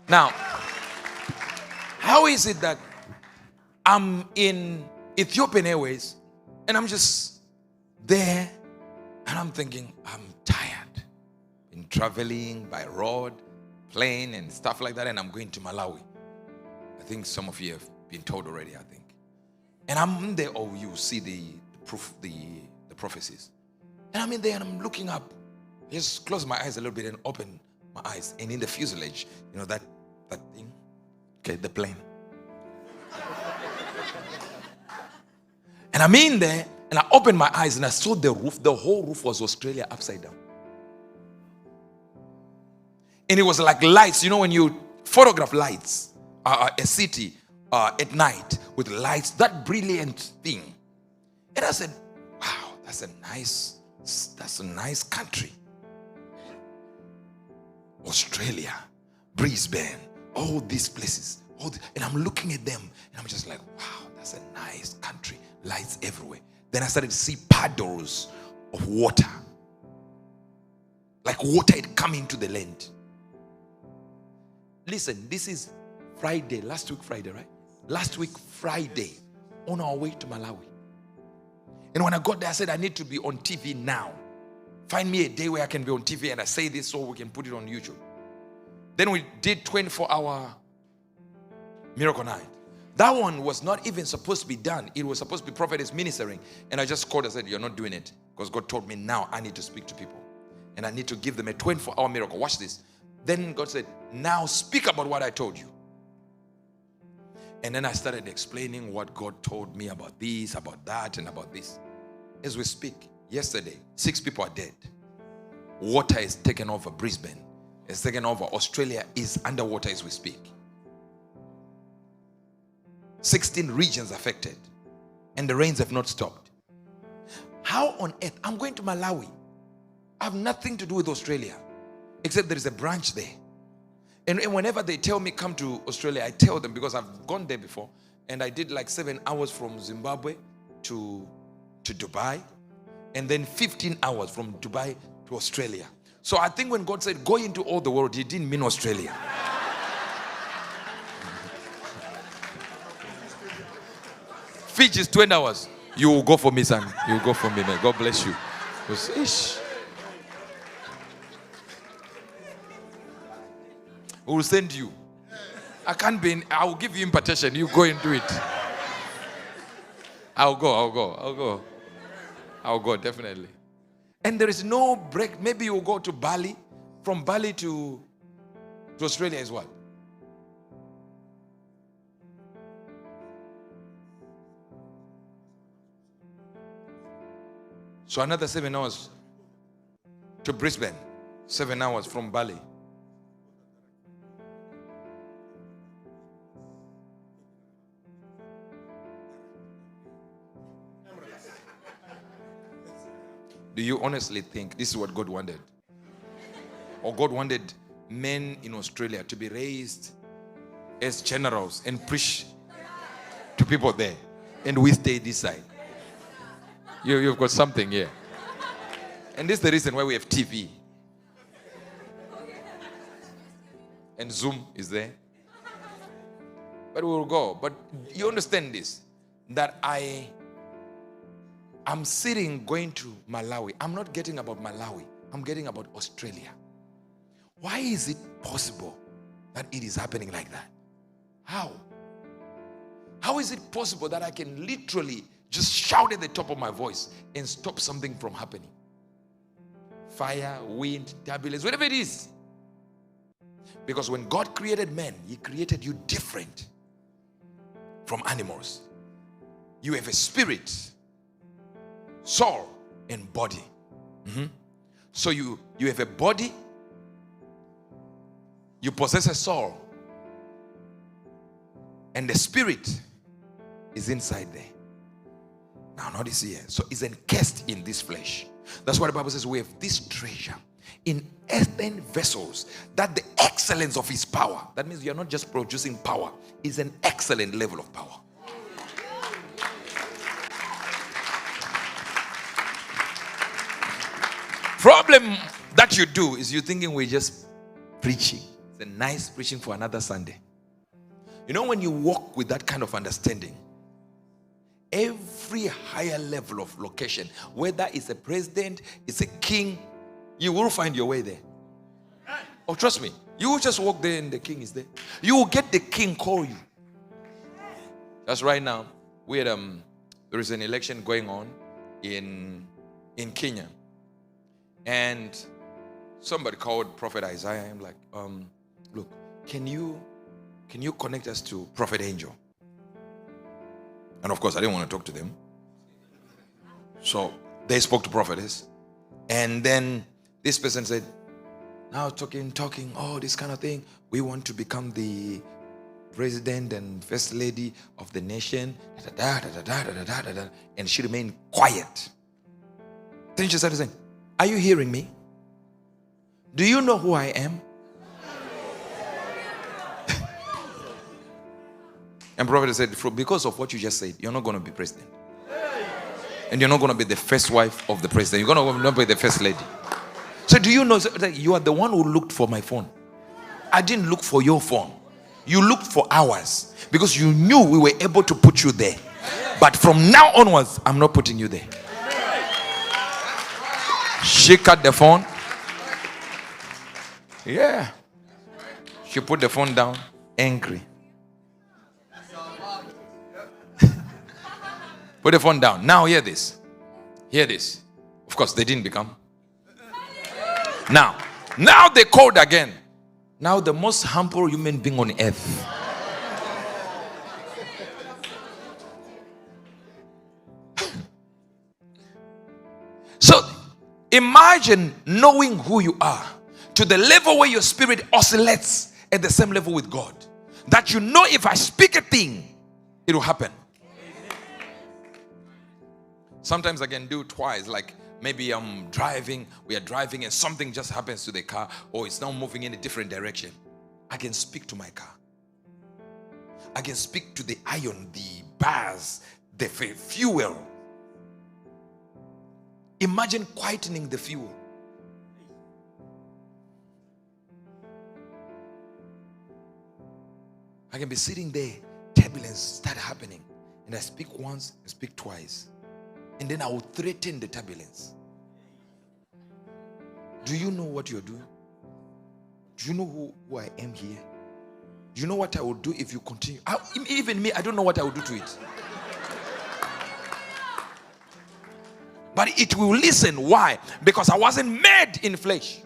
Now, how is it that I'm in Ethiopian Airways and I'm just there and I'm thinking, I'm tired. Been traveling by road, plane and stuff like that, and I'm going to Malawi. I think some of you have been told already, I think. And I'm there, oh, you see the proof, the prophecies. And I'm in there and I'm looking up. Just close my eyes a little bit and open my eyes. And in the fuselage, you know that thing? Okay, the plane. And I'm in there and I opened my eyes and I saw the roof. The whole roof was Australia upside down. And it was like lights. You know when you photograph lights, a city at night with lights, that brilliant thing. And I said, wow, that's a nice country. Australia, Brisbane, all these places. And I'm looking at them and I'm just like, wow, that's a nice country. Lights everywhere. Then I started to see puddles of water. Like water had come into the land. Listen, this is Friday, last week Friday, right? Last week Friday, on our way to Malawi. And when I got there, I said, I need to be on TV now. Find me a day where I can be on TV and I say this so we can put it on YouTube. Then we did 24-hour Miracle Night. That one was not even supposed to be done. It was supposed to be prophetess ministering. And I just called and said, you're not doing it. Because God told me now I need to speak to people. And I need to give them a 24-hour miracle. Watch this. Then God said, now speak about what I told you. And then I started explaining what God told me about this, about that, and about this. As we speak, yesterday, 6 people are dead. Water is taken over Brisbane. It's taken over. Australia is underwater as we speak. 16 regions affected. And the rains have not stopped. How on earth? I'm going to Malawi. I have nothing to do with Australia. Except there is a branch there. And whenever they tell me come to Australia, I tell them because I've gone there before. And I did like 7 hours from Zimbabwe to Dubai. And then 15 hours from Dubai to Australia. So I think when God said, go into all the world, he didn't mean Australia. Fiji is 20 hours. You will go for me, son. You will go for me, man. God bless you. We will send you. I can't be in, I will give you impartation. You go and do it. I'll go, definitely. And there is no break. Maybe you will go to Bali. From Bali to Australia is what? So another 7 hours to Brisbane. 7 hours from Bali. Do you honestly think this is what God wanted? Or God wanted men in Australia to be raised as generals and preach to people there, and we stay this side? You've got something here. And this is the reason why we have TV. And Zoom is there. But we will go. But you understand this, that I'm sitting going to Malawi. I'm not getting about Malawi. I'm getting about Australia. Why is it possible that it is happening like that? How? How is it possible that I can literally just shout at the top of my voice and stop something from happening? Fire, wind, turbulence, whatever it is. Because when God created man, he created you different from animals. You have a spirit, soul, and body. So you have a body, you possess a soul, and the spirit is inside there. Now notice here, so it's encased in this flesh. That's why the Bible says we have this treasure in earthen vessels, that the excellence of his power, that means you're not just producing power, it's an excellent level of power. Problem that you do is you're thinking we're just preaching. It's a nice preaching for another Sunday. You know, when you walk with that kind of understanding, every higher level of location, whether it's a president, it's a king, you will find your way there. Oh, trust me. You will just walk there and the king is there. You will get the king call you. That's right now. There is an election going on in Kenya. And somebody called Prophet Isaiah. I'm like, look, can you connect us to Prophet Angel? And of course, I didn't want to talk to them. So they spoke to prophetess. And then this person said, now talking, this kind of thing. We want to become the president and first lady of the nation. And she remained quiet. Then she started saying, are you hearing me? Do you know who I am? And prophet said, because of what you just said, you're not going to be president. And you're not going to be the first wife of the president. You're going to not be the first lady. So do you know that you are the one who looked for my phone? I didn't look for your phone. You looked for ours because you knew we were able to put you there. But from now onwards, I'm not putting you there. She cut the phone. Yeah. She put the phone down, angry. Put the phone down. Now hear this. Hear this. Of course, they didn't become. Now they called again. Now the most humble human being on earth. So imagine knowing who you are to the level where your spirit oscillates at the same level with God. That you know if I speak a thing, it will happen. Sometimes I can do twice, like maybe I'm driving, we are driving and something just happens to the car or it's now moving in a different direction. I can speak to my car. I can speak to the iron, the bars, the fuel. Imagine quietening the fuel. I can be sitting there, turbulence start happening, and I speak once and speak twice. And then I will threaten the turbulence. Do you know what you're doing? Do you know who I am here? Do you know what I will do if you continue? Even me, I don't know what I will do to it. But it will listen. Why? Because I wasn't made in flesh.